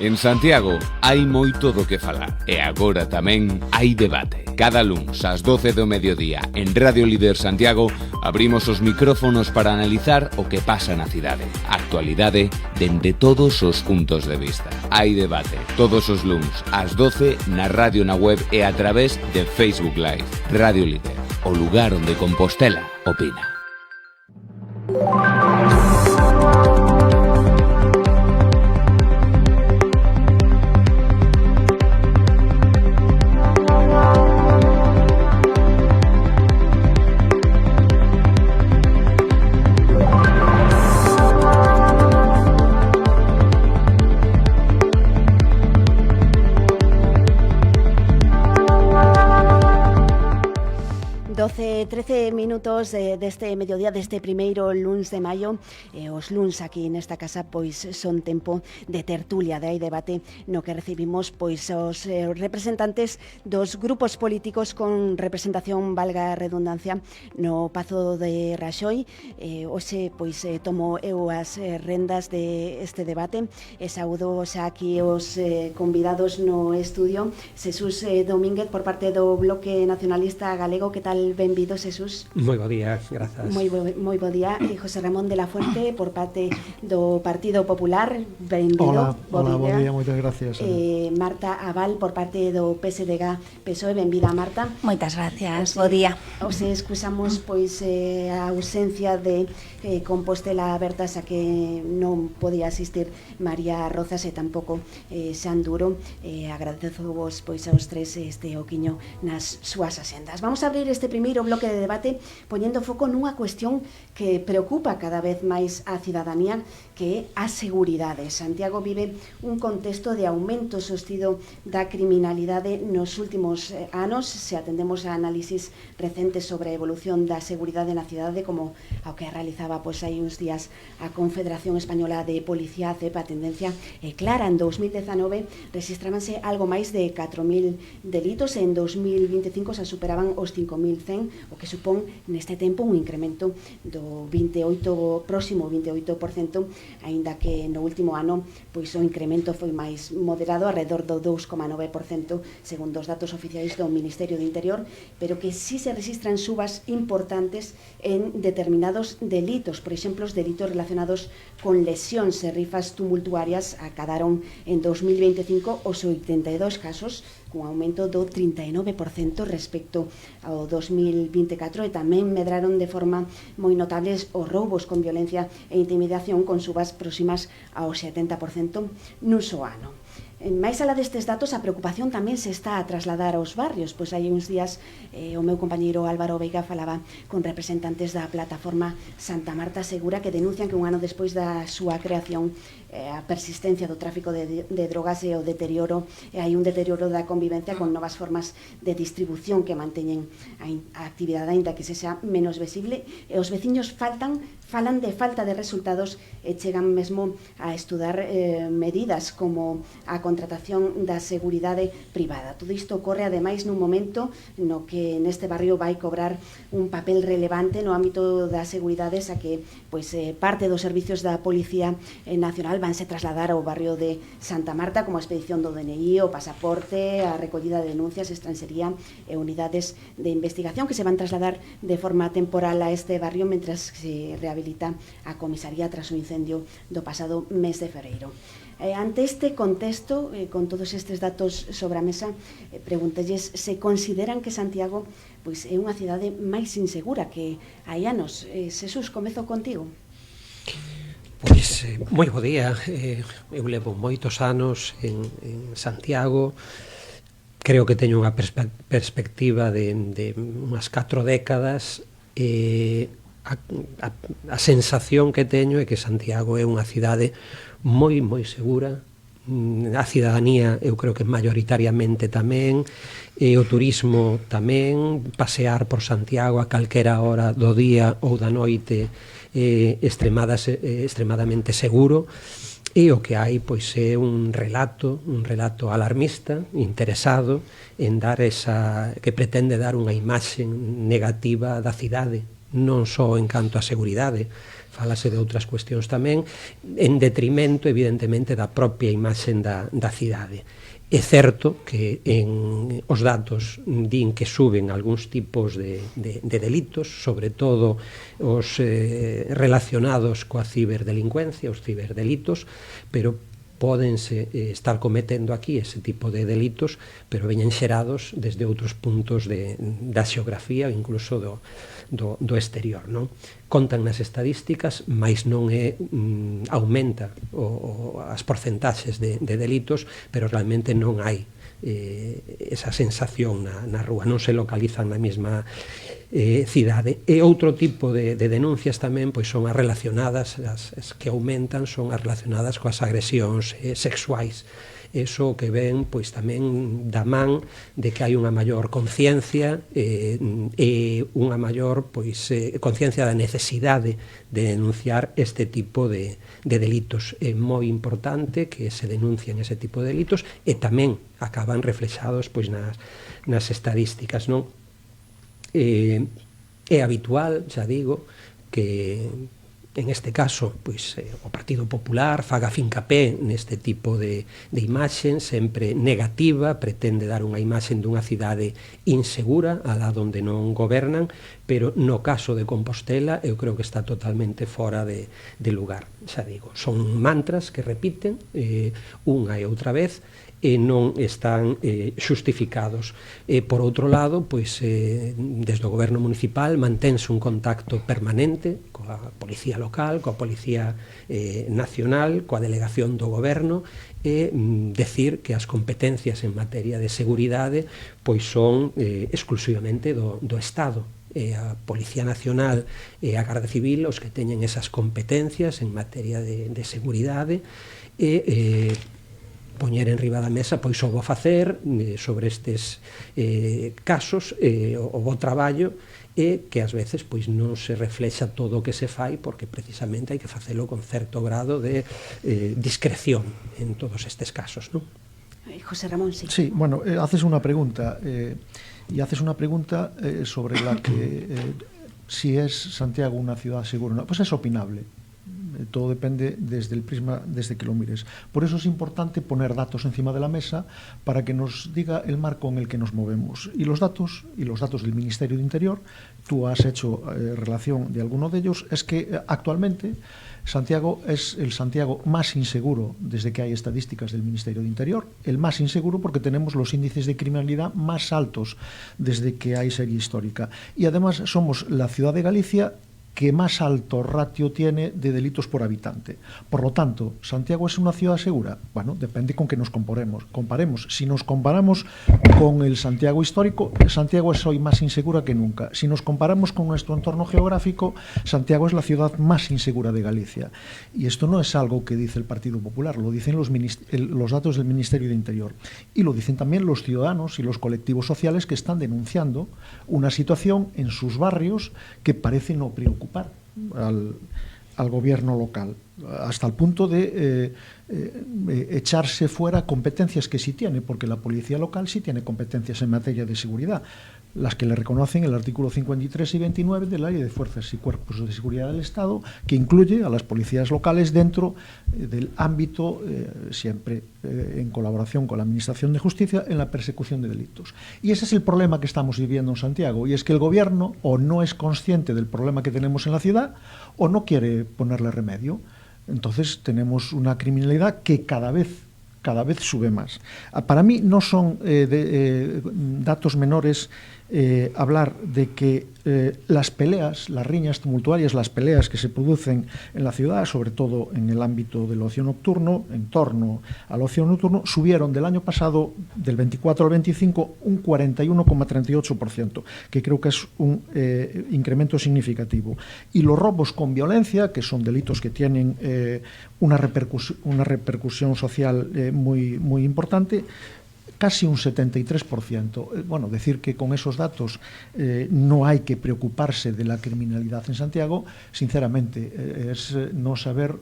En Santiago hai moito do que falar e agora tamén hai debate. Cada luns ás 12 do mediodía en Radio Líder Santiago abrimos os micrófonos para analizar o que pasa na cidade. A actualidade dende todos os puntos de vista. Hai debate todos os luns ás 12 na radio, na web e a través de Facebook Live. Radio Líder, o lugar onde Compostela opina. Minutos deste mediodía deste primeiro luns de maio. Os luns aquí nesta casa pois son tempo de tertulia, de aí debate no que recibimos pois os representantes dos grupos políticos con representación, valga a redundancia, no Pazo de Raxoi. Hoxe pois tomo eu as rendas de este debate e saúdo xa aquí os convidados no estudio. Jesús Domínguez por parte do Bloque Nacionalista Galego. Que tal? Benvido, Jesús. Moi bo día, grazas. Moi bo día. José Ramón de la Fuente por parte do Partido Popular. Benvido. Bo día, moitas gracias. Marta Abal por parte do PSDG PSOE. Benvida, Marta. Moitas gracias, bo día. Os excusamos pois a ausencia de Compostela Aberta, xa que non podía asistir María Rozas e tampouco Xan Duro. Agradecovos pois aos tres este oquiño nas súas axendas. Vamos a abrir este primeiro bloque de debate poñendo foco nunha cuestión que preocupa cada vez máis a cidadanía, que é a seguridade. Santiago vive un contexto de aumento sostido da criminalidade nos últimos anos. Se atendemos a análisis recentes sobre a evolución da seguridade na cidade, como ao que realizaba pois hai uns días a Confederación Española de Policía, CEP, a tendencia é clara. En 2019 rexistrábanse algo máis de 4.000 delitos, en 2025 se superaban os 5.100, o que supón neste tempo un incremento do 28%, próximo 28%, aínda que no último ano pois o incremento foi máis moderado, alrededor do 2,9%, segundo os datos oficiais do Ministerio do Interior, pero que sí se registran subas importantes en determinados delitos. Por exemplo, os delitos relacionados con lesións e rifas tumultuarias acadaron en 2025 os 82 casos, cun aumento do 39% respecto ao 2024, e tamén medraron de forma moi notables os roubos con violencia e intimidación, con subas próximas ao 70% nun só ano. Mais alá destes datos, a preocupación tamén se está a trasladar aos barrios, pois hai uns días o meu compañeiro Álvaro Veiga falaba con representantes da plataforma Santa Marta Segura, que denuncian que un ano despois da súa creación a persistencia do tráfico de drogas e o deterioro, hai un deterioro da convivencia con novas formas de distribución que manteñen a actividade aínda que se xa menos visible, e os veciños falan de falta de resultados e chegan mesmo a estudar medidas como a contratación da seguridade privada. Todo isto ocorre ademais nun momento no que neste barrio vai cobrar un papel relevante no ámbito da seguridade, xa que pois parte dos servicios da Policía Nacional vanse trasladar ao barrio de Santa Marta, como a expedición do DNI, o pasaporte, a recollida de denuncias, estranxería e unidades de investigación que se van trasladar de forma temporal a este barrio mentras se rehabilita a comisaría tras o incendio do pasado mes de febreiro. Ante este contexto, con todos estes datos sobre a mesa, pregúntelles se consideran que Santiago pois é unha cidade máis insegura que hai anos. Jesús, comezo contigo. Pois, moi bo día. Eu levo moitos anos en Santiago. Creo que teño unha perspectiva de unhas 4 décadas. A sensación que teño é que Santiago é unha cidade moi segura. A cidadanía eu creo que maioritariamente tamén, e o turismo tamén, pasear por Santiago a calquera hora do día ou da noite extremadamente seguro. E o que hai pois é un relato alarmista, interesado en dar que pretende dar unha imaxe negativa da cidade, non só en canto a seguridade, falase de outras cuestións tamén, en detrimento, evidentemente, da propia imaxe da cidade. É certo que os datos din que suben algúns tipos de delitos, sobre todo os relacionados coa ciberdelincuencia, os ciberdelitos, pero pódense estar cometendo aquí ese tipo de delitos, pero veñen xerados desde outros puntos da xeografía ou incluso do exterior, non? Contan nas estadísticas, mas non aumenta as porcentaxes de delitos, pero realmente non hai esa sensación na rúa, non se localizan na mesma cidade. E outro tipo de denuncias tamén pois son as relacionadas, as que aumentan son as relacionadas coas agresións sexuais. Eso que ven pois tamén da man de que hai unha maior conciencia e unha maior conciencia da necesidade de denunciar este tipo de delitos. É moi importante que se denuncien ese tipo de delitos e tamén acaban reflexados pois nas estadísticas, non? É habitual, xa digo, que en este caso, pois, o Partido Popular faga fincapé neste tipo de imaxen, sempre negativa, pretende dar unha imaxen dunha cidade insegura, alá onde non gobernan, pero no caso de Compostela eu creo que está totalmente fora de lugar, xa digo. Son mantras que repiten unha e outra vez, e non están xustificados. Por outro lado, pois, desde o goberno municipal mantense un contacto permanente coa policía local, coa policía nacional, coa delegación do goberno, e decir que as competencias en materia de seguridade pois son exclusivamente do Estado. A Policía Nacional e a Garda Civil os que teñen esas competencias en materia de seguridade e poñer en riba da mesa pois o bo facer sobre estes casos, o bo traballo, e que ás veces pois non se reflexa todo o que se fai, porque precisamente hai que facelo con certo grado de discreción en todos estes casos, non? José Ramón, sí. Sí, bueno, haces una pregunta y haces una pregunta sobre la que si es Santiago una ciudad segura o no. Pues es opinable. Todo depende desde el prisma desde que lo mires. Por eso es importante poner datos encima de la mesa para que nos diga el marco en el que nos movemos. Y los datos del Ministerio de Interior, tú has hecho relación de alguno de ellos, es que actualmente Santiago es el Santiago más inseguro desde que hay estadísticas del Ministerio de Interior, el más inseguro porque tenemos los índices de criminalidad más altos desde que hay serie histórica. Y además somos la ciudad de Galicia que más alto ratio tiene de delitos por habitante. Por lo tanto, ¿Santiago es una ciudad segura? Bueno, depende con qué nos comparemos. Si nos comparamos con el Santiago histórico, Santiago es hoy más insegura que nunca. Si nos comparamos con nuestro entorno geográfico, Santiago es la ciudad más insegura de Galicia. Y esto no es algo que dice el Partido Popular, lo dicen los datos del Ministerio de Interior. Y lo dicen también los ciudadanos y los colectivos sociales que están denunciando una situación en sus barrios que parece no preocupar al gobierno local, hasta el punto de echarse fuera competencias que sí tiene, porque la policía local sí tiene competencias en materia de seguridad, las que le reconocen el artículo 53 y 29 de la Ley de Fuerzas y Cuerpos de Seguridad del Estado, que incluye a las policías locales dentro del ámbito, siempre en colaboración con la Administración de Justicia, en la persecución de delitos. Y ese es el problema que estamos viviendo en Santiago, y es que el gobierno o no es consciente del problema que tenemos en la ciudad o no quiere ponerle remedio. Entonces tenemos una criminalidad que cada vez sube más. Para mí no son datos menores hablar de que las peleas, las riñas tumultuarias, las peleas que se producen en la ciudad, sobre todo en el ámbito del ocio nocturno, en torno al ocio nocturno, subieron del año pasado, del 24 al 25, un 41,38%, que creo que es un incremento significativo. Y los robos con violencia, que son delitos que tienen una repercusión social muy importante, casi un 73%. Bueno, decir que con esos datos no hay que preocuparse de la criminalidad en Santiago, sinceramente, es no saber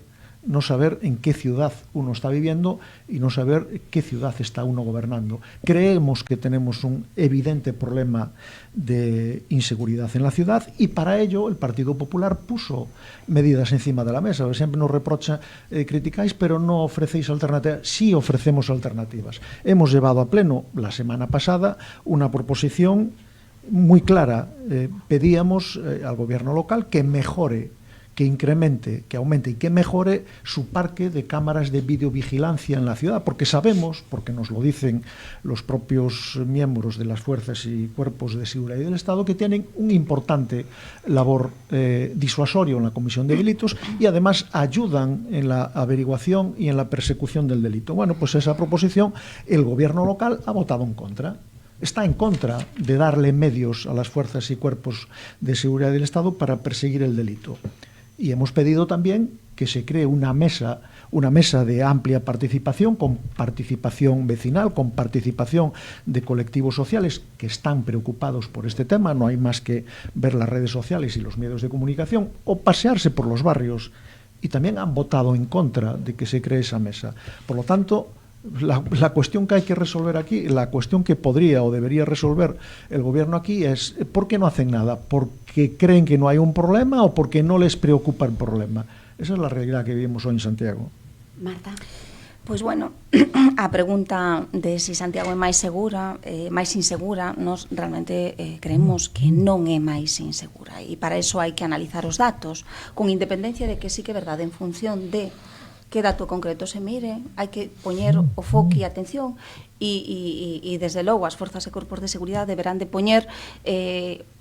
no saber en qué ciudad uno está viviendo y no saber qué ciudad está uno gobernando. Creemos que tenemos un evidente problema de inseguridad en la ciudad y para ello el Partido Popular puso medidas encima de la mesa. Siempre nos reprocha, criticáis, pero no ofrecéis alternativas. Sí ofrecemos alternativas. Hemos llevado a pleno la semana pasada una proposición muy clara. Pedíamos al gobierno local que mejore, que incremente, que aumente y que mejore su parque de cámaras de videovigilancia en la ciudad, porque sabemos, porque nos lo dicen los propios miembros de las fuerzas y cuerpos de seguridad del Estado, que tienen un importante labor disuasorio en la comisión de delitos y además ayudan en la averiguación y en la persecución del delito. Bueno, pues esa proposición el gobierno local ha votado en contra. Está en contra de darle medios a las fuerzas y cuerpos de seguridad del Estado para perseguir el delito. Y hemos pedido también que se cree una mesa de amplia participación, con participación vecinal, con participación de colectivos sociales que están preocupados por este tema. No hay más que ver las redes sociales y los medios de comunicación o pasearse por los barrios. Y también han votado en contra de que se cree esa mesa. Por lo tanto, la cuestión que hay que resolver aquí, la cuestión que podría o debería resolver el gobierno aquí es ¿por qué no hacen nada? ¿Porque creen que no hay un problema o porque no les preocupa el problema? Esa es la realidad que vivimos hoy en Santiago. Marta. Pois, bueno, a pregunta de se Santiago é máis segura, máis insegura, nós realmente creemos que non é máis insegura e para iso hai que analizar os datos con independencia de que sí que é verdade en función de que dato concreto se mire, hai que poñer o foco e atención e desde logo as forzas e corpos de seguridade deberán de poñer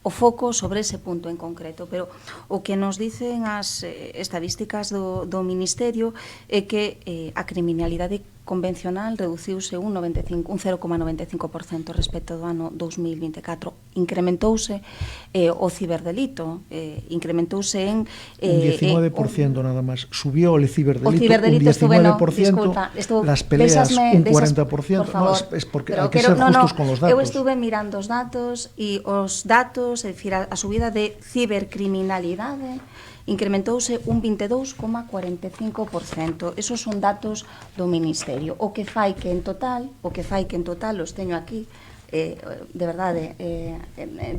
o foco sobre ese punto en concreto, pero o que nos dicen as estadísticas do Ministerio é que a criminalidade convencional reduciuse un 0,95% respecto do ano 2024. Incrementouse o ciberdelito, incrementouse en... un 19% nada más. Subió el ciberdelito, un 19%, las peleas un 40%. Por favor, no, es porque hai que ser justos con los datos. Eu estuve mirando os datos e os datos, é dicir, a subida de cibercriminalidade incrementouse un 22,45%. Esos son datos do Ministerio. O que fai que en total, os teño aquí, de verdade,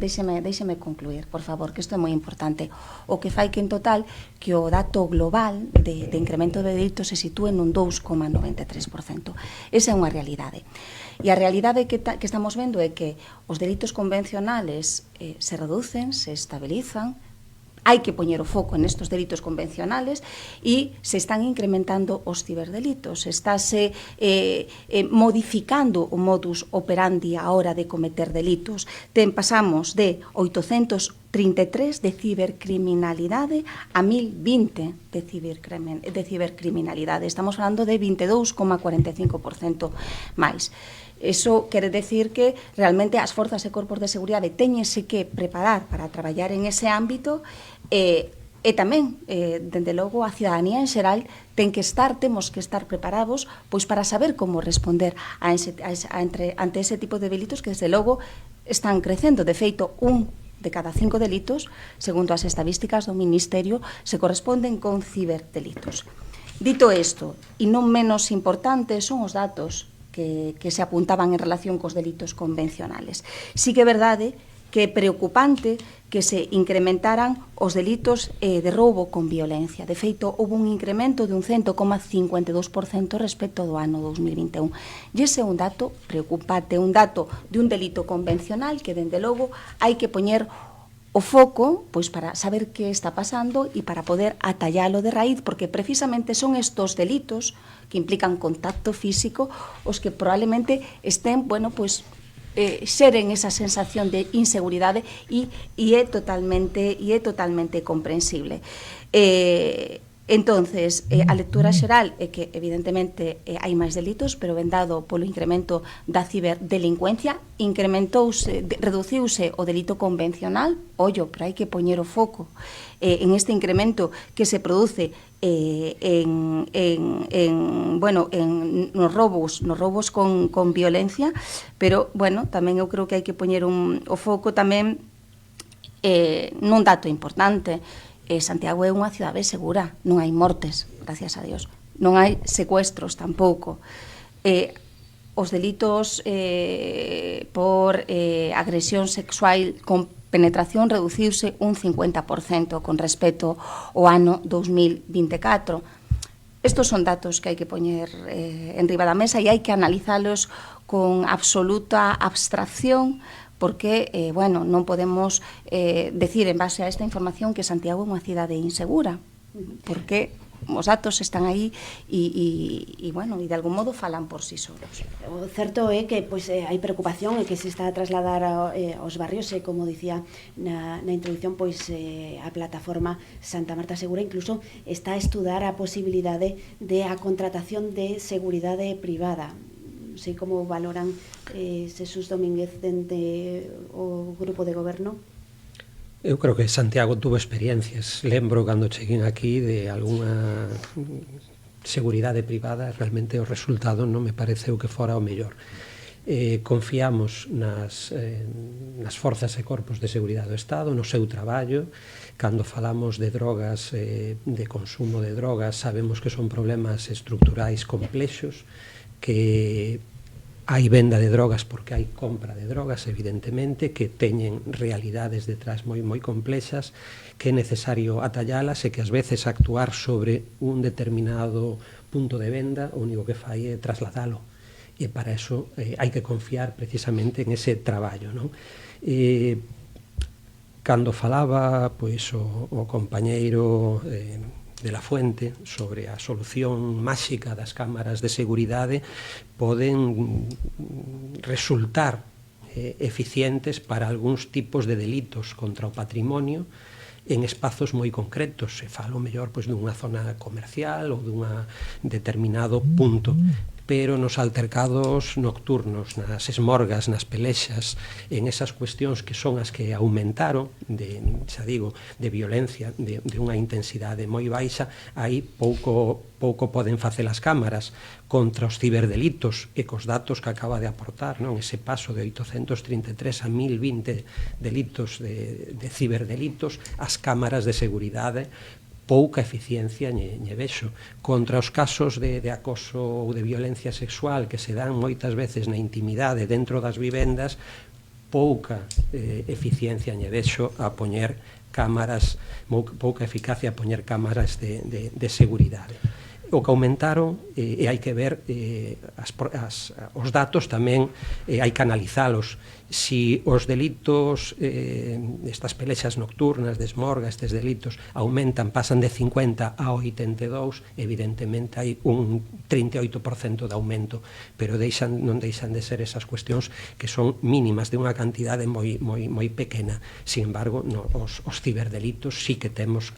deixeme concluir, por favor, que isto é moi importante. O que fai que en total que o dato global de incremento de delitos se sitúe nun 2,93%. Esa é unha realidade. E a realidade que estamos vendo é que os delitos convencionales se reducen, se estabilizan. Hai que poñer o foco en estos delitos convencionales e se están incrementando os ciberdelitos, estáse modificando o modus operandi a hora de cometer delitos. Pasamos de 833 de cibercriminalidade a 1020 de cibercriminalidade. Estamos falando de 22,45% máis. Eso quere decir que realmente as forzas e corpos de seguridade teñense que preparar para traballar en ese ámbito e tamén, dende logo, a cidadanía en xeral temos que estar preparados pois para saber como responder ante ese tipo de delitos que, desde logo, están crecendo. De feito, un de cada 5 delitos, segundo as estadísticas do Ministerio, se corresponden con ciberdelitos. Dito isto, e non menos importante, son os datos que se apuntaban en relación cos delitos convencionales. Sí que é verdade que é preocupante que se incrementaran os delitos de roubo con violencia. De feito, houve un incremento de un 100,52% respecto do ano 2021. E ese é un dato preocupante, un dato de un delito convencional que, dende logo, hai que poñer o foco pois para saber que está pasando e para poder atallalo de raíz, porque precisamente son estos delitos que implican contacto físico os que probablemente estén, bueno, pois xeren esa sensación de inseguridade e é totalmente comprensible. Entonces, a lectura xeral é que, evidentemente, hai máis delitos, pero ben dado polo incremento da ciberdelincuencia, reduciuse o delito convencional, pero hai que poñer o foco en este incremento que se produce nos robos con violencia, pero, bueno, tamén eu creo que hai que poñer o foco tamén nun dato importante. Santiago é unha cidade segura, non hai mortes gracias a Dios. Non hai secuestros tampouco. Os delitos por agresión sexual con penetración reduciuse un 50% con respecto ao ano 2024. Estos son datos que hai que poñer en riba da mesa e hai que analizalos con absoluta abstracción, porque, bueno, non podemos decir en base a esta información que Santiago é unha cidade insegura, porque os datos están aí e bueno, e de algún modo falan por sí solos. O certo é que pois, hai preocupación e que se está a trasladar aos barrios e, como dicía na introducción, pois a plataforma Santa Marta Segura incluso está a estudar a posibilidade de a contratación de seguridade privada. Non sei como valoran Xesús Domínguez dende o grupo de goberno. Eu creo que Santiago tuvo experiencias. Lembro cando cheguei aquí de algunha seguridade privada, realmente o resultado non me pareceu que fora o mellor. Confiamos nas forzas e corpos de seguridade do Estado, no seu traballo. Cando falamos de drogas, de consumo de drogas, sabemos que son problemas estructurais complexos, que hai venda de drogas porque hai compra de drogas, evidentemente, que teñen realidades detrás moi complexas, que é necesario atallalas e que ás veces actuar sobre un determinado punto de venda o único que fai é trasladalo. E para eso hai que confiar precisamente en ese traballo, non? Cando falaba pois o compañeiro de la Fuente sobre a solución máxica das cámaras de seguridade, poden resultar eficientes para algúns tipos de delitos contra o patrimonio en espazos moi concretos. Se falo mellor pois dunha zona comercial ou dun determinado punto, pero nos altercados nocturnos, nas esmorgas, nas pelexas, en esas cuestións que son as que aumentaron xa digo, de violencia de unha intensidade moi baixa, aí pouco poden facer as cámaras. Contra os ciberdelitos e cos datos que acaba de aportar, non? Ese paso de 833 a 1020 delitos de ciberdelitos, as cámaras de seguridade pouca eficiencia lle vexo. Contra os casos de acoso ou de violencia sexual que se dan moitas veces na intimidade dentro das vivendas, pouca eficiencia lle vexo a poñer cámaras, pouca eficacia a poñer cámaras de seguridade. O que aumentaron, e hai que ver os datos tamén, hai que analizalos. Si os delitos, estas pelexas nocturnas, de esmorga, estes delitos aumentan, pasan de 50 a 82, evidentemente hai un 38% de aumento, pero non deixan de ser esas cuestións que son mínimas, de unha cantidade moi pequena. Sin embargo, os ciberdelitos sí que temos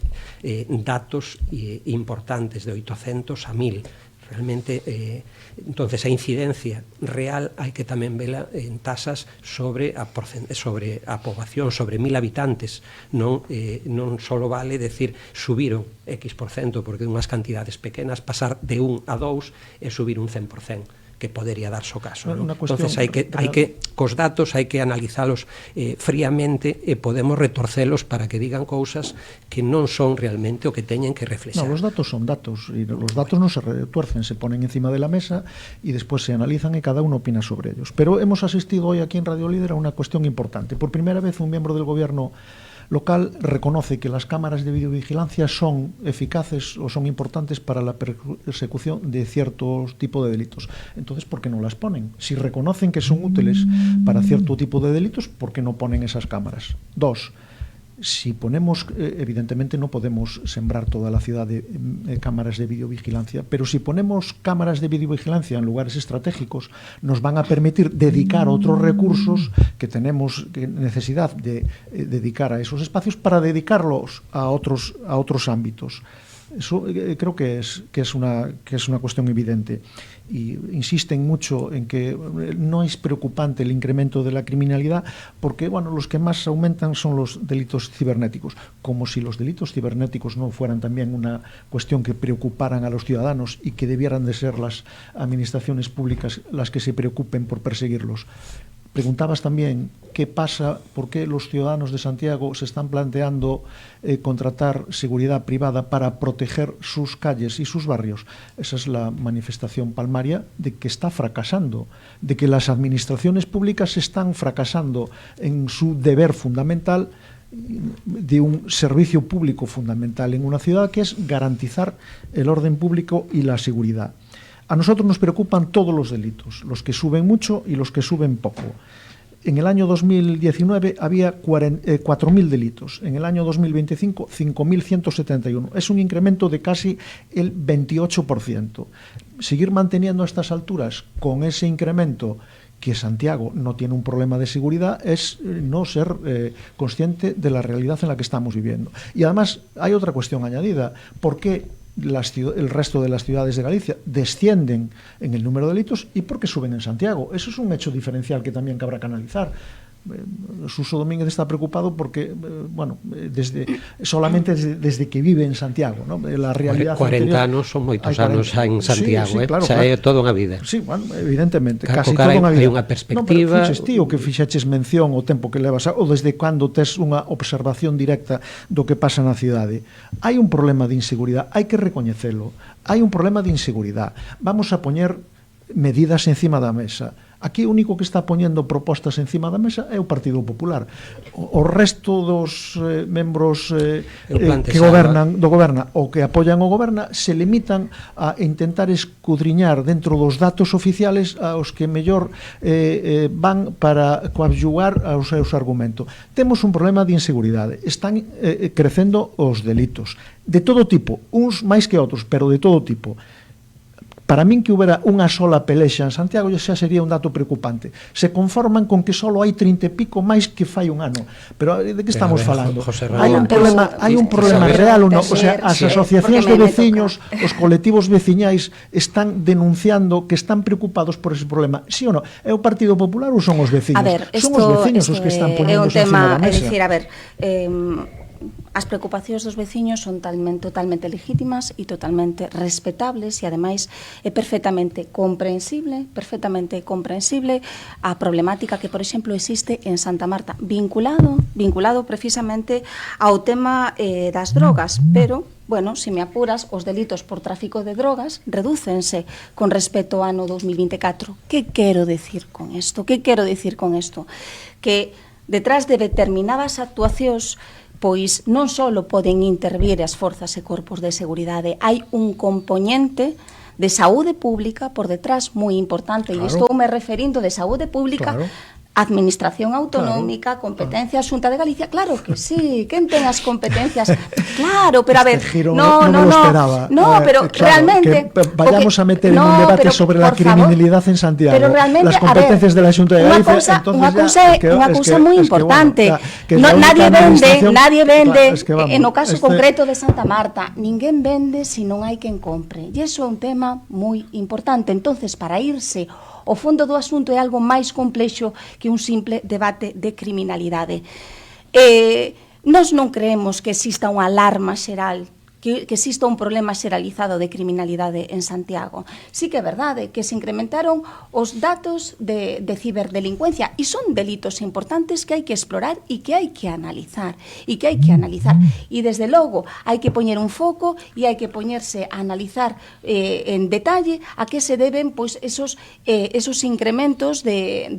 datos importantes de 800 a 1000. Realmente, entonces a incidencia real hai que tamén vela en tasas sobre a poboación, sobre 1000 habitantes. Non só vale decir subiron X%, porque unhas cantidades pequenas, pasar de 1 a 2 e subir un 100%. Que podería darse o caso. Entonces hai que cos datos hai que analizalos fríamente e podemos retorcelos para que digan cousas que non son realmente o que teñen que reflexar. No, los datos son datos e los datos non se retuercen, se ponen encima de la mesa e despois se analizan e cada uno opina sobre ellos. Pero hemos asistido hoy aquí en Radio Líder a una cuestión importante. Por primera vez un miembro del gobierno local reconoce que las cámaras de videovigilancia son eficaces o son importantes para la persecución de ciertos tipos de delitos. Entonces, ¿por qué no las ponen? Si reconocen que son útiles para cierto tipo de delitos, ¿por qué no ponen esas cámaras? 2. Si ponemos, evidentemente no podemos sembrar toda la ciudad de cámaras de videovigilancia, pero si ponemos cámaras de videovigilancia en lugares estratégicos, nos van a permitir dedicar otros recursos que tenemos necesidad de dedicar a esos espacios para dedicarlos a otros ámbitos. Eso creo que es una cuestión evidente. Y insisten mucho en que no es preocupante el incremento de la criminalidad porque, bueno, los que más aumentan son los delitos cibernéticos. Como si los delitos cibernéticos no fueran también una cuestión que preocuparan a los ciudadanos y que debieran de ser las administraciones públicas las que se preocupen por perseguirlos. Preguntabas también qué pasa, por qué los ciudadanos de Santiago se están planteando contratar seguridad privada para proteger sus calles y sus barrios. Esa es la manifestación palmaria de que está fracasando, de que las administraciones públicas están fracasando en su deber fundamental de un servicio público fundamental en una ciudad, que es garantizar el orden público y la seguridad. A nosotros nos preocupan todos los delitos, los que suben mucho y los que suben poco. En el año 2019 había 4.000 delitos, en el año 2025 5.171. Es un incremento de casi el 28%. Seguir manteniendo a estas alturas con ese incremento, que Santiago no tiene un problema de seguridad, es no ser consciente de la realidad en la que estamos viviendo. Y además hay otra cuestión añadida. ¿Por qué el resto de las ciudades de Galicia descienden en el número de delitos y por qué suben en Santiago? Eso es un hecho diferencial que también cabrá que analizar. Suso Domínguez está preocupado porque, solamente desde que vive en Santiago, ¿no? La realidad 40 anos son moitos anos xa en Santiago, sí, claro, xa é toda unha vida. Sí, bueno, evidentemente, casi toda unha vida. Hai unha perspectiva. Non, pero tío, que fixeches mención o tempo que levas, ou desde cando tes unha observación directa do que pasa na cidade. Hai un problema de inseguridade, hai que recoñecelo. Hai un problema de inseguridade. Vamos a poñer medidas encima da mesa. Aquí o único que está poñendo propostas encima da mesa é o Partido Popular. O resto dos membros que goberna ou que apoian o goberna se limitan a intentar escudriñar dentro dos datos oficiales aos que mellor van para coadyuvar aos seus argumentos. Temos un problema de inseguridade. Están crecendo os delitos de todo tipo, uns máis que outros, pero de todo tipo. Para min que houbera unha sola pelexa en Santiago xa sería un dato preocupante. Se conforman con que solo hai 30 e pico máis que fai un ano. Pero de que estamos falando? Hai un problema real, o sea, as asociacións de veciños, os colectivos veciñais están denunciando que están preocupados por ese problema. Sí ou non? É o Partido Popular ou son os veciños? A ver, son os veciños os que están poñendo encima da mesa. É dicir, a ver, as preocupacións dos veciños son totalmente legítimas e totalmente respetables e, ademais, é perfectamente comprensible a problemática que, por exemplo, existe en Santa Marta, vinculado precisamente ao tema das drogas, pero, bueno, se me apuras, os delitos por tráfico de drogas redúcense con respecto ao ano 2024. Que quero decir con isto? Que detrás de determinadas actuacións pois non só poden intervir as forzas e corpos de seguridade, hai un componente de saúde pública por detrás moi importante, e estou me referindo de saúde pública, Administración autonómica, competencia Xunta de Galicia, claro que sí, quen ten as competencias? Claro, pero a ver, pero realmente vayamos a meter en un debate sobre la criminalidad en Santiago, las competencias de la Xunta de Galicia, unha cousa moi importante, nadie vende, no caso concreto de Santa Marta, ninguén vende se non hai quen compre, e iso é un tema moi importante. Entonces, para irse o fondo do asunto é algo máis complexo que un simple debate de criminalidade. Nós non creemos que exista unha alarma xeral, que exista un problema xeralizado de criminalidade en Santiago. Sí que é verdade que se incrementaron os datos de ciberdelincuencia e son delitos importantes que hai que explorar e que hai que analizar. E desde logo hai que poñer un foco e hai que poñerse a analizar en detalle a que se deben pois esos incrementos de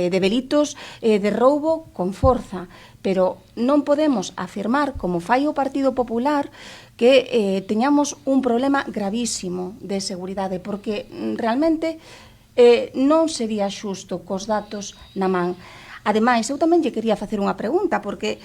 delitos de roubo con forza. Pero non podemos afirmar, como fai o Partido Popular, que teñamos un problema gravísimo de seguridade, porque realmente non sería xusto cos datos na man. Ademais, eu tamén lle quería facer unha pregunta, porque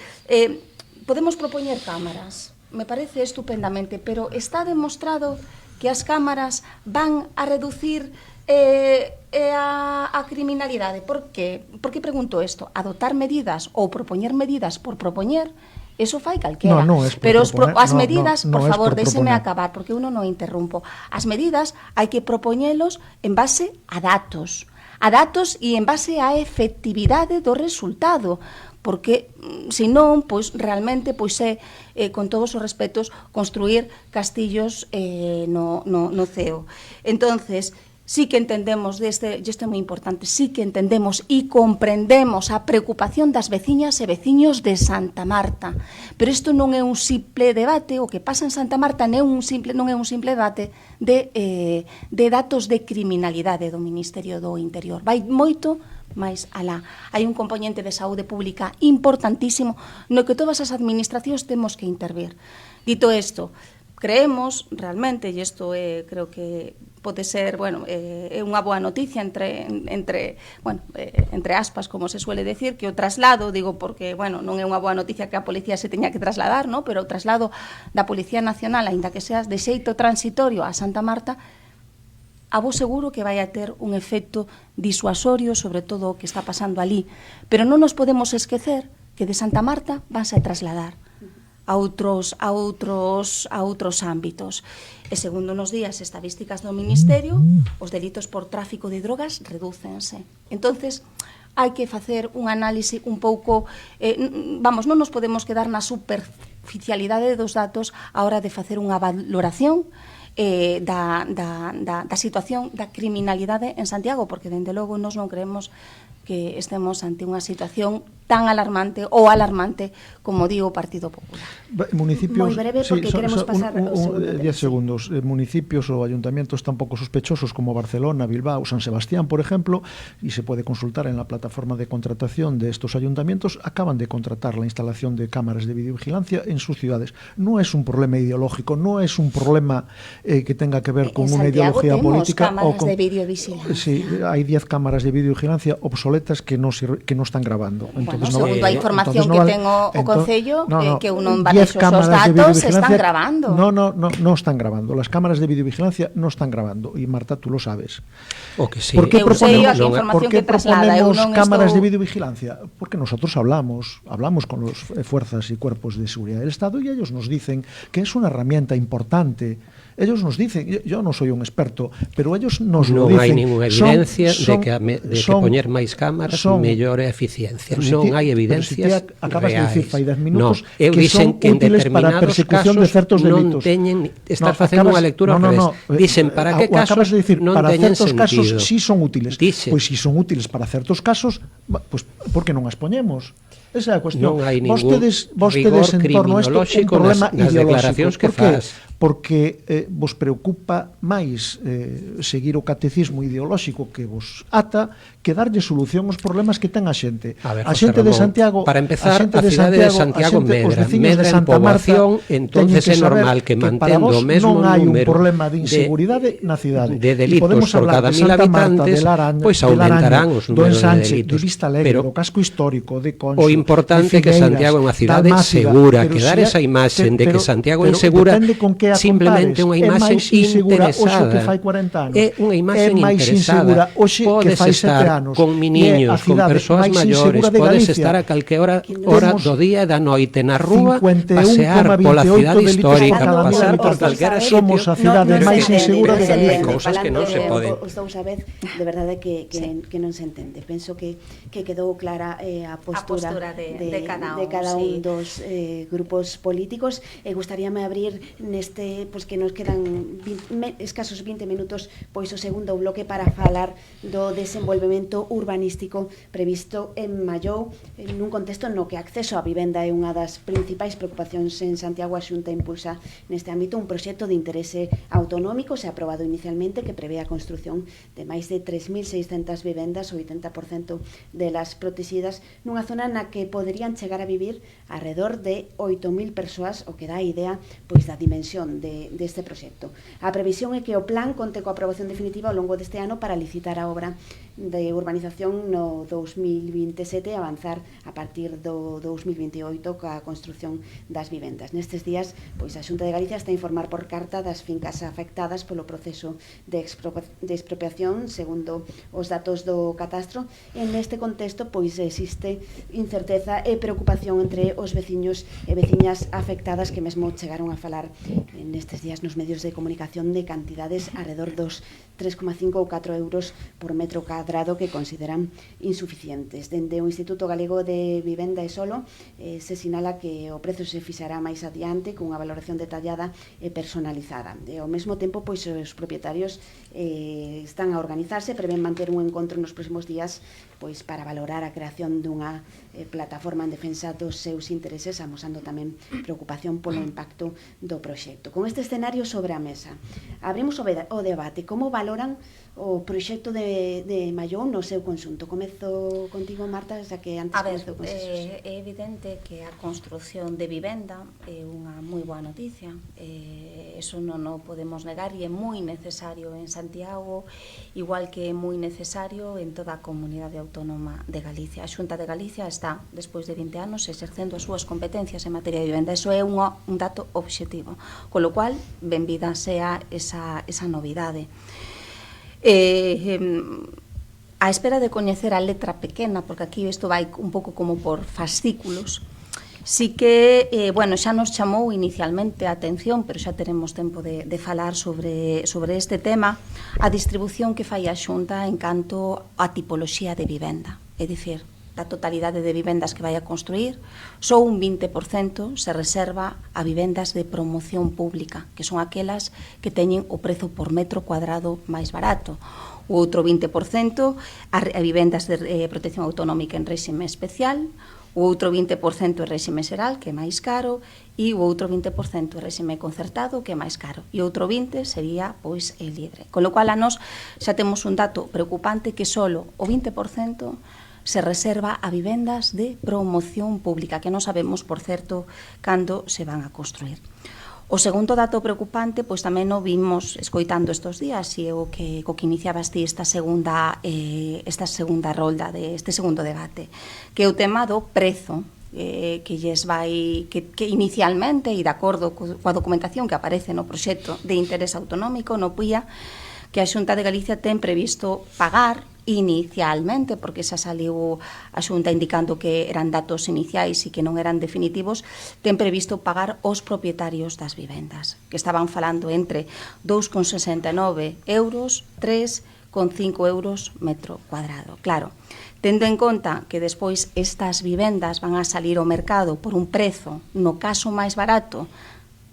podemos propoñer cámaras, me parece estupendamente, pero está demostrado que as cámaras van a reducir a criminalidade. Por que pregunto isto? Adotar medidas ou propoñer medidas por propoñer, eso fai calquera. Pero as medidas, por favor, déxeme acabar, porque uno non interrumpo. As medidas hai que propoñelos en base a datos e en base á efectividade do resultado, porque senón, pois realmente pois é, con todos os respetos, construir castillos no ceo. Entonces, sí que entendemos e isto é moi importante, sí que entendemos e comprendemos a preocupación das veciñas e veciños de Santa Marta, pero isto non é un simple debate, o que pasa en Santa Marta non é un simple debate de datos de criminalidade do Ministerio do Interior. Vai moito máis alá. Hai un componente de saúde pública importantísimo no que todas as administracións temos que intervir. Dito isto, creemos realmente, e isto creo que pode ser, é unha boa noticia entre aspas, como se suele decir, que o traslado, digo porque, non é unha boa noticia que a policía se teña que trasladar, ¿no? Pero o traslado da Policía Nacional, aínda que seas de xeito transitorio a Santa Marta, a vos seguro que vai a ter un efecto disuasorio sobre todo o que está pasando ali. Pero non nos podemos esquecer que de Santa Marta vanse a trasladar a outros ámbitos. E segundo nos días estadísticas do Ministerio, os delitos por tráfico de drogas redúcense. Entonces, hai que facer un análise un pouco, non nos podemos quedar na superficialidade dos datos a hora de facer unha valoración da situación da criminalidade en Santiago, porque dende logo nós non creemos que estemos ante unha situación tan alarmante ou alarmante como di o Partido Popular. Moi Municipios, breve, porque queremos pasar ao segundo. 10 segundos. Municipios ou ayuntamientos tan pouco sospechosos como Barcelona, Bilbao, San Sebastián, por ejemplo, y se puede consultar en la plataforma de contratación de estos ayuntamientos, acaban de contratar la instalación de cámaras de videovigilancia en sus ciudades. No es un problema ideológico, no es un problema que tenga que ver con una ideología política. En Santiago temos cámaras de videovigilancia. Sí, hay 10 cámaras de videovigilancia obsoletas que no están grabando. Entonces, segundo a información que tengo o Concello, que uno van esos datos están grabando. No están grabando. Las cámaras de videovigilancia no están grabando. Y Marta, tú lo sabes. O que sí. ¿Por qué proponemos cámaras de videovigilancia? Porque nosotros hablamos con las fuerzas y cuerpos de seguridad del Estado y ellos nos dicen que es una herramienta importante. Ellos nos dicen, yo no soy un experto, pero ellos nos lo dicen. Non hai ninguna evidencia de que poñer máis cámaras mellore a eficiencia. Non hai evidencias reais. Acabas de decir fai 10 minutos que son útiles para a persecución de certos delitos. Non teñen, estás facendo unha lectura ao revés. Dicen para que casos non teñen sentido. Para certos casos sí son útiles. Pois si son útiles para certos casos, pues, por que non as poñemos? Esa é a cuestión. Non hai ningún vostedes en torno a isto un problema ideolóxico. Que faz. Porque vos preocupa máis seguir o catecismo ideolóxico que vos ata que darlle solución aos problemas que ten a xente. A xente de Santiago, para empezar, a cidade de Santiago medra en poboación, entonces é normal que mantendo o mesmo número non hai un problema de inseguridade na cidade. De delitos por cada 1000 habitantes, pois aumentarán os números de delitos. De Vista Alegre, do casco histórico, de Conxo, o importante é que Santiago é unha cidade segura, que dar esa imaxen de que Santiago é insegura simplemente unha imaxen interesada. É unha imaxen interesada. Podes estar con miniños, con persoas maiores, podes estar a calquera hora do día e da noite na rúa, pasear pola cidade histórica, pasear por calquera sitio. Somos a cidade máis insegura de Galicia. Hai cousas que non se poden. Os dous a vez, de verdade que non se entende. Penso que quedou clara a postura de cada un dos grupos políticos. Gustaríame abrir neste, que nos quedan escasos 20 minutos, pois o segundo bloque para falar do desenvolvemento urbanístico previsto en Mallou, nun contexto no que acceso á vivenda é unha das principais preocupacións en Santiago. A Xunta impulsa neste ámbito un proxecto de interese autonómico, se ha aprobado inicialmente, que prevé a construción de máis de 3.600 vivendas, o 80% delas protegidas, nunha zona na que poderían chegar a vivir alrededor de 8.000 persoas, o que dá a idea pois da dimensión deste proxecto. A previsión é que o plan conte coa aprobación definitiva ao longo deste ano para licitar a obra de urbanización no 2027 e avanzar a partir do 2028 coa construción das vivendas. Nestes días, pois a Xunta de Galicia está a informar por carta das fincas afectadas polo proceso de expropiación, segundo os datos do catastro. En este contexto, pois existe incerteza e preocupación entre os veciños e veciñas afectadas, que mesmo chegaron a falar nestes días nos medios de comunicación de cantidades alrededor dos 3,5 ou 4 euros por metro cuadrado que consideran insuficientes. Dende o Instituto Galego de Vivenda e Solo se sinala que o prezo se fixará máis adiante cunha valoración detallada e personalizada. E ao mesmo tempo, pois, os propietarios están a organizarse, prevén manter un encontro nos próximos días pois para valorar a creación dunha plataforma en defensa dos seus intereses, amosando tamén preocupación polo impacto do proxecto. Con este escenario sobre a mesa, abrimos o debate. Como valoran o proxecto de Mallou no seu conxunto? Comezo contigo, Marta, xa que antes comezou con Xesús. É evidente que a construción de vivenda é unha moi boa noticia, eso non o podemos negar, e é moi necesario en Santiago, igual que é moi necesario en toda a comunidade autónoma de Galicia. A Xunta de Galicia está, despois de 20 anos, exercendo as súas competencias en materia de vivenda. Eso é un dato obxectivo, con lo cual, benvida sea esa novidade. A espera de coñecer a letra pequena, porque aquí isto vai un pouco como por fascículos, sí que, bueno, xa nos chamou inicialmente a atención, pero xa teremos tempo de falar sobre este tema, a distribución que fai a Xunta en canto a tipoloxía de vivenda. É dicir, da totalidade de vivendas que vai a construir, só un 20% se reserva a vivendas de promoción pública, que son aquelas que teñen o prezo por metro cuadrado máis barato. O outro 20% a vivendas de protección autonómica en réxime especial, o outro 20% é réxime xeral, que é máis caro, e o outro 20% é réxime concertado, que é máis caro, e outro 20% sería, pois, el libre. Con lo cual, a nós xa temos un dato preocupante que solo o 20% se reserva a vivendas de promoción pública, que non sabemos, por certo, cando se van a construir. O segundo dato preocupante, pois tamén o vimos escoitando estes días, e o que iniciabas ti esta segunda rolda, este segundo debate, que é o tema do prezo, que inicialmente, e de acordo coa documentación que aparece no proxecto de interés autonómico, no PUIA, que a Xunta de Galicia ten previsto pagar inicialmente, porque xa saliu a Xunta indicando que eran datos iniciais e que non eran definitivos, ten previsto pagar os propietarios das vivendas, que estaban falando entre 2,69 euros, 3,5 euros metro cuadrado. Claro, tendo en conta que despois estas vivendas van a salir ao mercado por un prezo, no caso máis barato,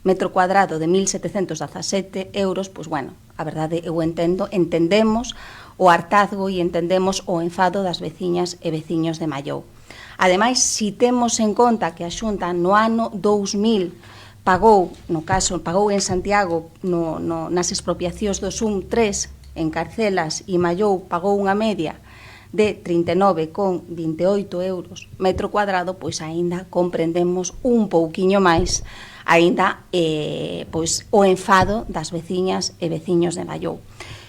metro cuadrado de 1.717 euros, pois bueno, a verdade eu entendemos o hartazgo e entendemos o enfado das veciñas e veciños de Mallou. Ademais, si temos en conta que a Xunta no ano 2000 pagou en Santiago nas expropiacións do SUM 3 en Carcelas, e Mallou pagou unha media de 39,28 euros metro cuadrado, pois aínda comprendemos un pouquiño máis aínda pois o enfado das veciñas e veciños de Mallou.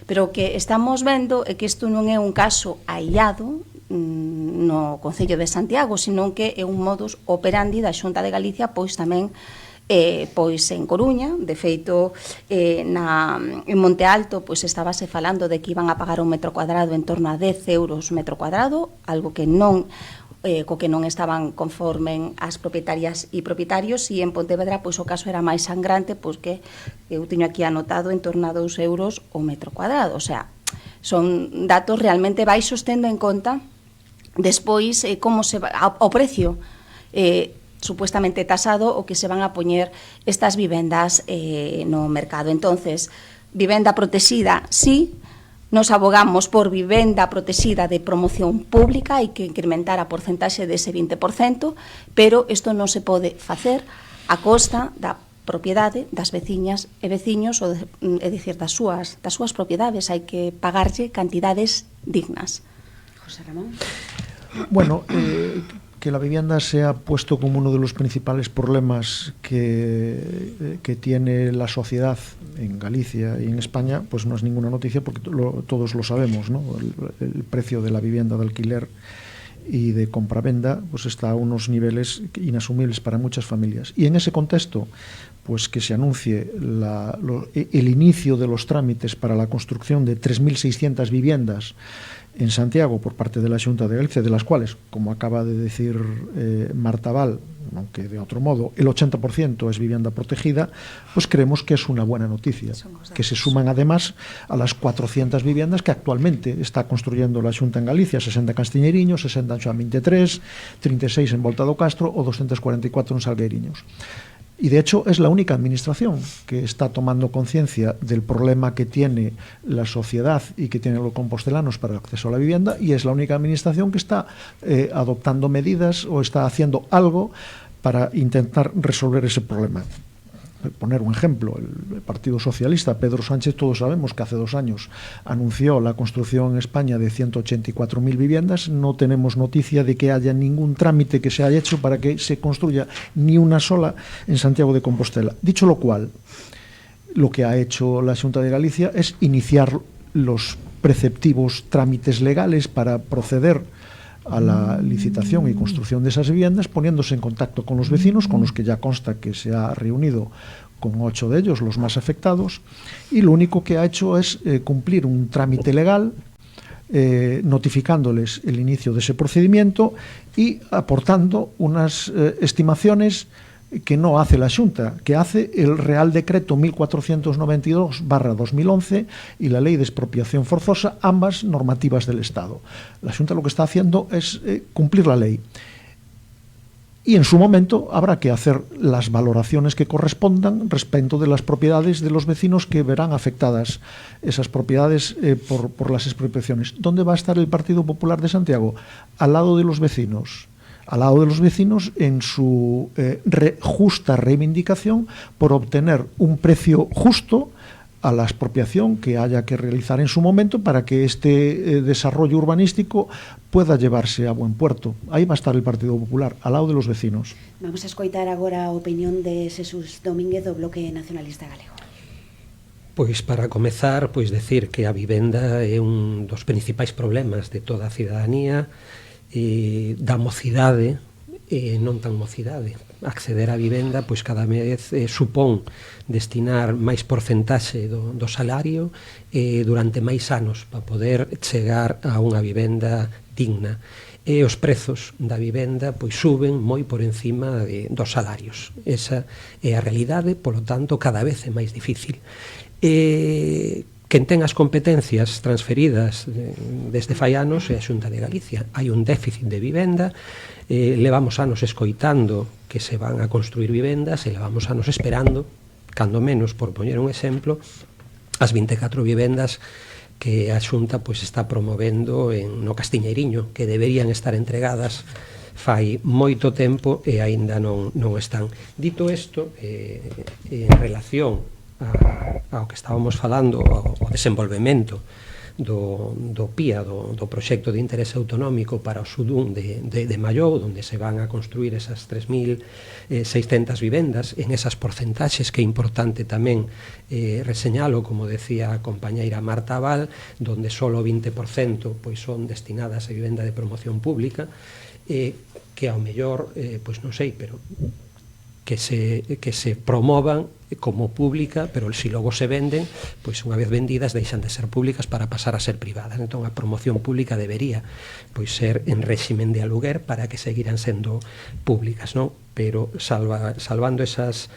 Pero o que estamos vendo é que isto non é un caso aillado no Concello de Santiago, senón que é un modus operandi da Xunta de Galicia, pois tamén pois en Coruña. De feito, en Monte Alto pois estábase falando de que iban a pagar un metro cuadrado en torno a 10 euros metro cuadrado, algo que non co que non estaban conforme as propietarias e propietarios, e en Pontevedra pois o caso era máis sangrante, pois que eu teño aquí anotado en torno a 2 euros o metro cuadrado. O sea, son datos realmente baixos, tendo en conta despois como se va o precio supuestamente tasado o que se van a poñer estas vivendas no mercado. Entonces, vivenda protexida, sí. Nos abogamos por vivenda protexida de promoción pública, hai que incrementar a porcentaxe dese 20%, pero isto non se pode facer a costa da propiedade das veciñas e veciños, é dicir, das súas propiedades. Hai que pagarlle cantidades dignas. José Ramón. Bueno, que la vivienda se ha puesto como uno de los principales problemas que tiene la sociedad en Galicia y en España, pues no es ninguna noticia, porque todos lo sabemos, ¿no? El precio de la vivienda de alquiler y de compravenda pues está a unos niveles inasumibles para muchas familias. Y en ese contexto, pues que se anuncie el inicio de los trámites para la construcción de 3.600 viviendas en Santiago por parte de la Xunta de Galicia, de las cuales, como acaba de decir Marta Val, aunque de otro modo el 80% es vivienda protegida, pues creemos que es una buena noticia, que se suman además a las 400 viviendas que actualmente está construyendo la Xunta en Galicia, 60 en Castiñeiriño, 60 en Xoán 23, 36 en Volta do Castro o 244 en Salgueiriños. Y de hecho es la única administración que está tomando conciencia del problema que tiene la sociedad y que tienen los compostelanos para el acceso a la vivienda, y es la única administración que está adoptando medidas o está haciendo algo para intentar resolver ese problema. Poner un ejemplo, el Partido Socialista, Pedro Sánchez, todos sabemos que hace 2 años anunció la construcción en España de 184.000 viviendas. No tenemos noticia de que haya ningún trámite que se haya hecho para que se construya ni una sola en Santiago de Compostela. Dicho lo cual, lo que ha hecho la Xunta de Galicia es iniciar los preceptivos trámites legales para proceder a la licitación y construcción de esas viviendas, poniéndose en contacto con los vecinos, con los que ya consta que se ha reunido con 8 de ellos, los más afectados, y lo único que ha hecho es cumplir un trámite legal, notificándoles el inicio de ese procedimiento y aportando unas estimaciones que no hace la Xunta, que hace el Real Decreto 1492/2011 y la Ley de Expropiación Forzosa, ambas normativas del Estado. La Xunta lo que está haciendo es cumplir la ley. Y en su momento habrá que hacer las valoraciones que correspondan respecto de las propiedades de los vecinos que verán afectadas esas propiedades por las expropiaciones. ¿Dónde va a estar el Partido Popular de Santiago? Al lado de los vecinos. Al lado de los vecinos en su justa reivindicación por obtener un precio justo a la expropiación que haya que realizar en su momento para que este desarrollo urbanístico pueda llevarse a buen puerto. Aí va a estar el Partido Popular, al lado de los vecinos. Vamos a escoitar agora a opinión de Xesús Domínguez do Bloque Nacionalista Galego. Pois para comezar, pois decir que a vivenda é un dos principais problemas de toda a cidadanía, da mocidade e non tan mocidade. Acceder á vivenda pois cada vez supón destinar máis porcentaxe do salario durante máis anos para poder chegar a unha vivenda digna. E os prezos da vivenda pois suben moi por encima dos salarios. Esa é a realidade, polo tanto cada vez é máis difícil. Quen ten as competencias transferidas desde fai anos é a Xunta de Galicia. Hai un déficit de vivenda, levamos anos escoitando que se van a construir vivendas e levamos anos esperando, cando menos, por poñer un exemplo, as 24 vivendas que a Xunta pois está promovendo no Castiñeiriño, que deberían estar entregadas fai moito tempo e aínda non están. Dito isto, en relación ao que estábamos falando, ao desenvolvemento do PIA, do Proxecto de Interese Autonómico para o Sudún de Mallou, onde se van a construir esas 3.600 vivendas en esas porcentaxes, que é importante tamén reseñalo, como decía a compañeira Marta Abal, donde só o 20% pois son destinadas a vivenda de promoción pública, que ao mellor, pois non sei, pero que se promovan como pública, pero se logo se venden, pois unha vez vendidas deixan de ser públicas para pasar a ser privadas. Entón a promoción pública debería pois ser en réximen de aluguer para que seguiran sendo públicas, non? Pero salvando esas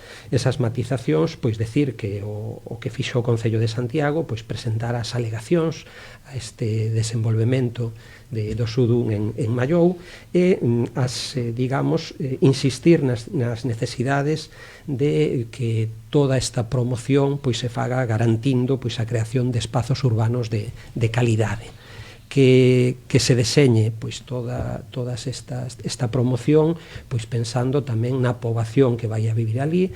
matizacións, pois decir que o que fixo o Concello de Santiago pois presentar as alegacións a este desenvolvemento do Sudún en Mallou e digamos, insistir nas necesidades de que toda esta promoción pois se faga garantindo pois a creación de espazos urbanos de calidade, que se deseñe pois toda esta promoción pois pensando tamén na poboación que vai a vivir ali,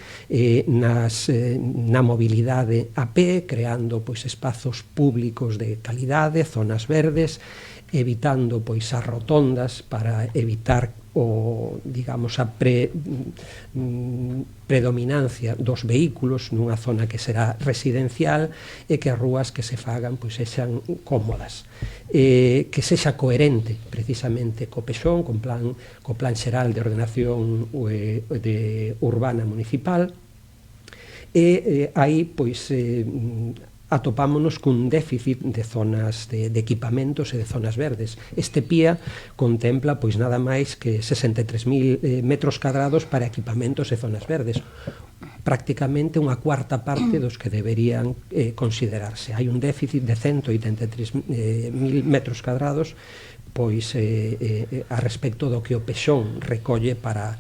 na mobilidade a pé, creando pois espazos públicos de calidade, zonas verdes, evitando pois as rotondas para evitar digamos a predominancia dos vehículos nunha zona que será residencial e que as rúas que se fagan pois sexan cómodas, que sexa coherente precisamente co PEXON, co plan xeral de ordenación urbana municipal, e aí pois atopámonos cun déficit de zonas de equipamentos e de zonas verdes. Este PIA contempla pois nada máis que 63.000 metros cadrados para equipamentos e zonas verdes, prácticamente unha cuarta parte dos que deberían considerarse. Hai un déficit de 183.000 metros cadrados pois a respecto do que o Pexón recolle para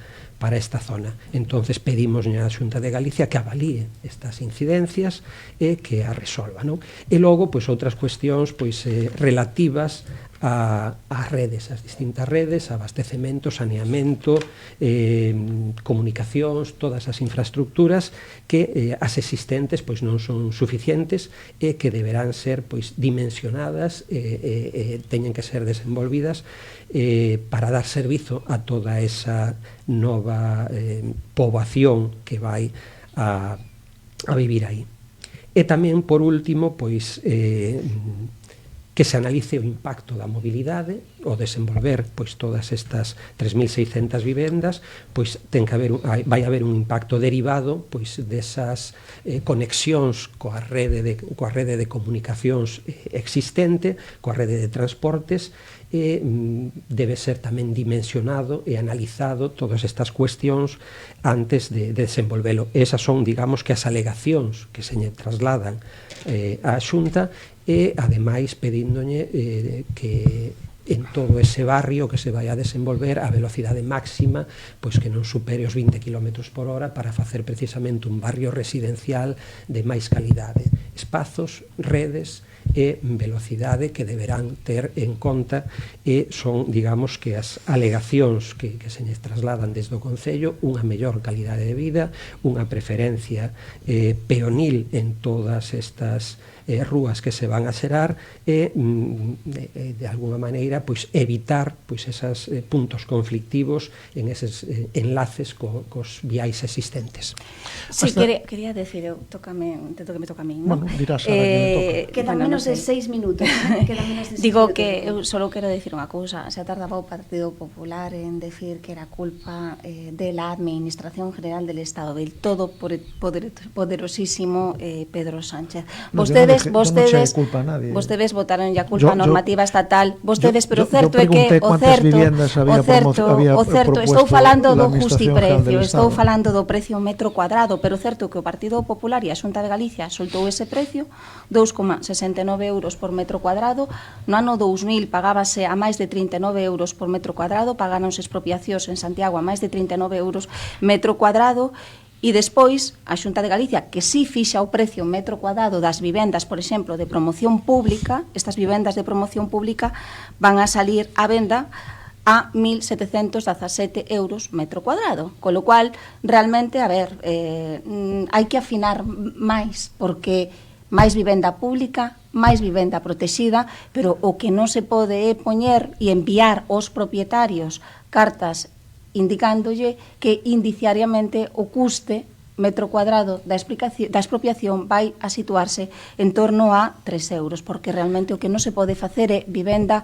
esta zona. Entonces pedimos á Xunta de Galicia que avalíe estas incidencias e que a resolva, non? E logo, pois, outras cuestións pois relativas ás redes, as distintas redes, abastecemento, saneamento, comunicacións, todas as infraestructuras que as existentes pois non son suficientes e que deberán ser pois dimensionadas e teñen que ser desenvolvidas para dar servizo a toda esa nova poboación que vai a vivir aí. E tamén, por último, pois que se analice o impacto da mobilidade, o desenvolver pois todas estas 3.600 vivendas, pois ten que vai haber un impacto derivado pois desas conexións coa rede de comunicacións existente, coa rede de transportes, e debe ser tamén dimensionado e analizado todas estas cuestións antes de desenvolvelo. Esas son, digamos, que as alegacións que se trasladan á Xunta, e ademais pedíndolle que en todo ese barrio que se vai a desenvolver a velocidade máxima pois que non supere os 20 km por hora para facer precisamente un barrio residencial de máis calidade, espazos, redes e velocidade que deberán ter en conta, e son, digamos, que as alegacións que se lles trasladan desde o Concello: unha mellor calidade de vida, unha preferencia peonil en todas estas rúas que se van a xerar, e de alguna maneira pois evitar pois esos puntos conflictivos en eses enlaces cos viais existentes. Sí, quería decir, intento que me toca a mí, ¿no? Bueno, dirás ahora que me toca. Quedan menos de 6 minutos. Digo que eu solo quero decir unha cousa. Se tardaba o Partido Popular en decir que era culpa de la Administración General del Estado, del todo poderosísimo Pedro Sánchez. Vostedes votaron ya culpa normativa estatal. Vostedes, pero o certo é que o certo, estou falando do justiprecio, estou falando do precio metro cuadrado, pero certo que o Partido Popular e a Xunta de Galicia soltou ese precio, 2,69 euros por metro cuadrado. No ano 2000 pagábase a máis de 39 euros por metro cuadrado, pagáronse expropiacións en Santiago a máis de 39 euros metro cuadrado. E despois, a Xunta de Galicia, que sí fixa o precio metro cuadrado das vivendas, por exemplo, de promoción pública, estas vivendas de promoción pública van a salir á venda a 1.717 euros metro cuadrado. Con lo cual, realmente, a ver, hai que afinar máis, porque máis vivenda pública, máis vivenda protexida, pero o que non se pode é poñer e enviar aos propietarios cartas indicándolle que indiciariamente o custe metro cuadrado da expropiación vai a situarse en torno a 3 euros, porque realmente o que non se pode facer é vivenda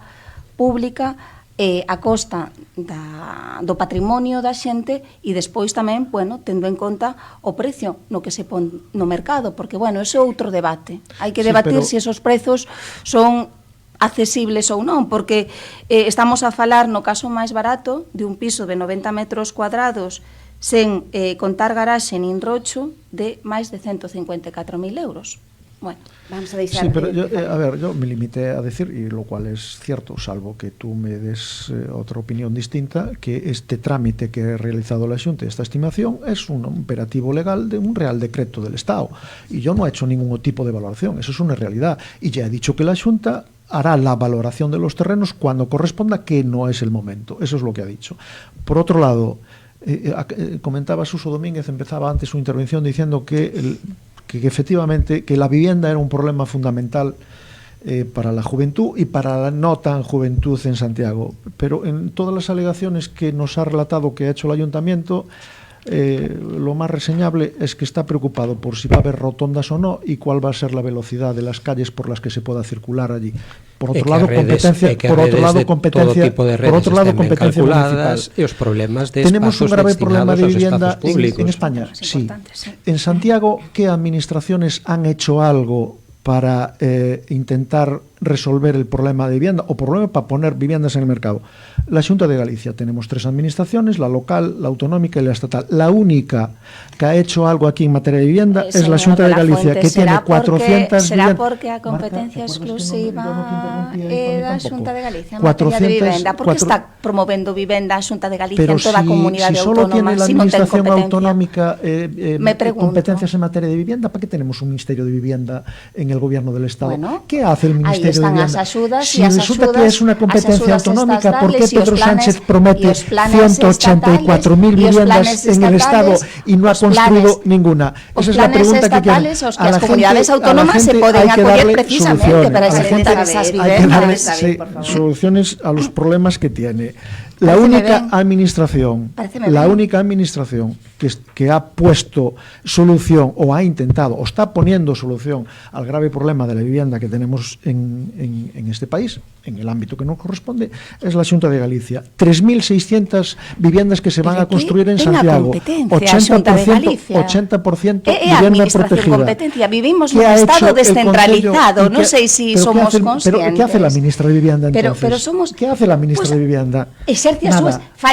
pública a costa do patrimonio da xente, e despois tamén, bueno, tendo en conta o precio no que se pon no mercado, porque, bueno, ese é outro debate. Hai que debatir se esos prezos son accesibles ou non, porque estamos a falar, no caso máis barato, de un piso de 90 metros cuadrados sen contar garaxe nin rocho, de máis de 154.000 euros. Bueno, vamos a deixar... Sí, pero yo me limité a decir, y lo cual es cierto, salvo que tú me des otra opinión distinta, que este trámite que ha realizado la Xunta, esta estimación, es un operativo legal de un Real Decreto del Estado. Y yo no he hecho ningún tipo de valoración, eso es una realidad. Y ya he dicho que la Xunta hará la valoración de los terrenos cuando corresponda, que no es el momento. Eso es lo que ha dicho. Por otro lado, comentaba Suso Domínguez, empezaba antes su intervención diciendo que efectivamente que la vivienda era un problema fundamental para la juventud y para la no tan juventud en Santiago. Pero en todas las alegaciones que nos ha relatado que ha hecho el Ayuntamiento, lo más reseñable es que está preocupado por si va a haber rotondas o no y cuál va a ser la velocidad de las calles por las que se pueda circular allí. Por otro lado, competencia municipal. E os problemas de tenemos un grave problema de vivienda en España. Sí. En Santiago, ¿qué administraciones han hecho algo para intentar resolver el problema de vivienda o problema para poner viviendas en el mercado? La Xunta de Galicia. Tenemos 3 administraciones, la local, la autonómica y la estatal. La única que ha hecho algo aquí en materia de vivienda es la Xunta de Galicia, que tiene 400 será porque a competencia exclusiva é da Xunta de Galicia en materia de vivenda, porque está promovendo vivenda a Xunta de Galicia en toda a comunidade si solo autónoma, tiene la si non ten administración competencia. autonómica Me pregunto. competencias en materia de vivienda, ¿para qué tenemos un Ministerio de Vivienda en el gobierno del Estado? Bueno, ¿qué hace el Ministerio de están Vivienda? as axudas, Si e as resulta axudas, que es una competencia as axudas autonómica, ¿por qué estatales, Pedro Sánchez promete 184.000 viviendas en el Estado y no ha construido ninguna? Esa es la pregunta que quiero. Os que as comunidades autónomas se poden acoller precisamente para ese esas hay que darle vivendas. soluciones a los problemas que tiene. La única administración que ha puesto solución o ha intentado o está poniendo solución al grave problema de la vivienda que tenemos en este país, en el ámbito que nos corresponde, es la Xunta de Galicia. 3.600 viviendas que se van a construir en Santiago. 80% vivienda protegida. Competencia. Vivimos en un estado descentralizado. No sé si somos conscientes. ¿Pero qué hace la ministra de Vivienda entonces? Pero somos, ¿Qué hace la ministra de Vivienda?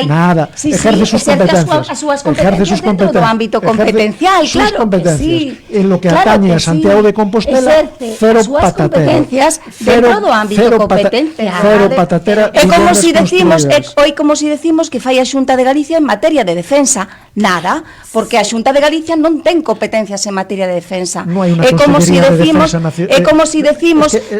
Nada. Ejerce sus competencias. As súas competencias dentro do ámbito competencial, claro que sí. En lo que atañe a Santiago de Compostela, cero patatera. Dentro do ámbito competencial. Cero patatera. É como si decimos que fai a Xunta de Galicia en materia de defensa. Nada, porque a Xunta de Galicia non ten competencias en materia de defensa. É como si decimos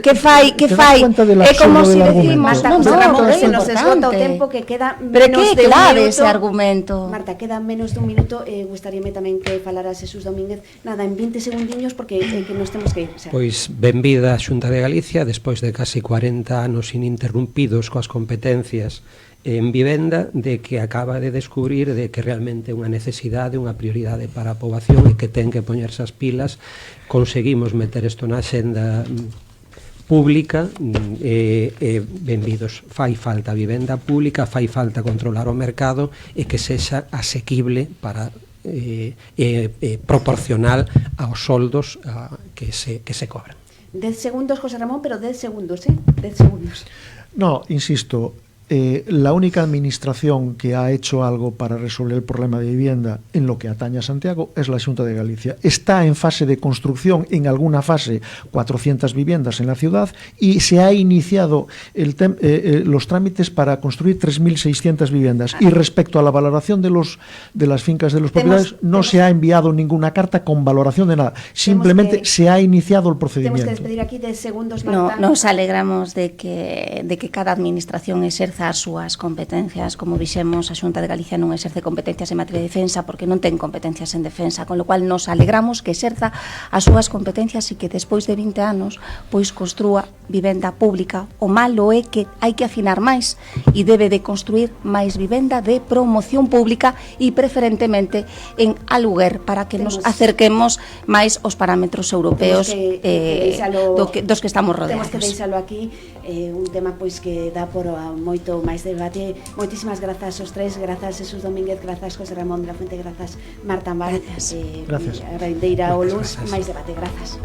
que fai, é como si decimos, Ramón, se nos esgota o tempo que queda menos de un clave minuto. ese argumento. Marta, queda menos de un minuto, gustaríame tamén que falara Xesús Domínguez, nada, en 20 segundiños porque que nos temos que ir. O sea. Pois benvida a Xunta de Galicia despois de casi 40 anos ininterrumpidos coas competencias en vivenda, de que acaba de descubrir de que realmente é unha necesidade, unha prioridade para a poboación e que ten que poñerse as pilas. Conseguimos meter isto na xenda pública, benvidos. Fai falta vivenda pública, fai falta controlar o mercado e que sexa asequible para proporcional aos soldos que se cobran. 10 segundos, José Ramón, pero 10 segundos, 10 segundos. No, insisto, la única administración que ha hecho algo para resolver el problema de vivienda en lo que atañe a Santiago es la Xunta de Galicia. Está en fase de construcción, en alguna fase, 400 viviendas en la ciudad y se ha iniciado los trámites para construir 3.600 viviendas. Y respecto a la valoración de las fincas de los propietarios, no se ha enviado ninguna carta con valoración de nada. Simplemente se ha iniciado el procedimiento. Tenemos que despedir aquí 10 segundos, Marta. Nos alegramos de que cada administración exerza as súas competencias. Como dixemos, a Xunta de Galicia non exerce competencias en materia de defensa porque non ten competencias en defensa, con lo cual nos alegramos que exerza as súas competencias e que despois de 20 anos pois construa vivenda pública. O malo é que hai que afinar máis e debe de construir máis vivenda de promoción pública e preferentemente en aluguer para que nos acerquemos máis aos parámetros europeos dos que estamos rodeados. Temos que deixalo aquí, un tema pois que dá por moito máis debate. Moitísimas grazas aos tres, grazas Xesús Domínguez, grazas José Ramón de la Fuente, grazas Marta Ambar, gracias. A Rendeira o Luz, máis debate, grazas.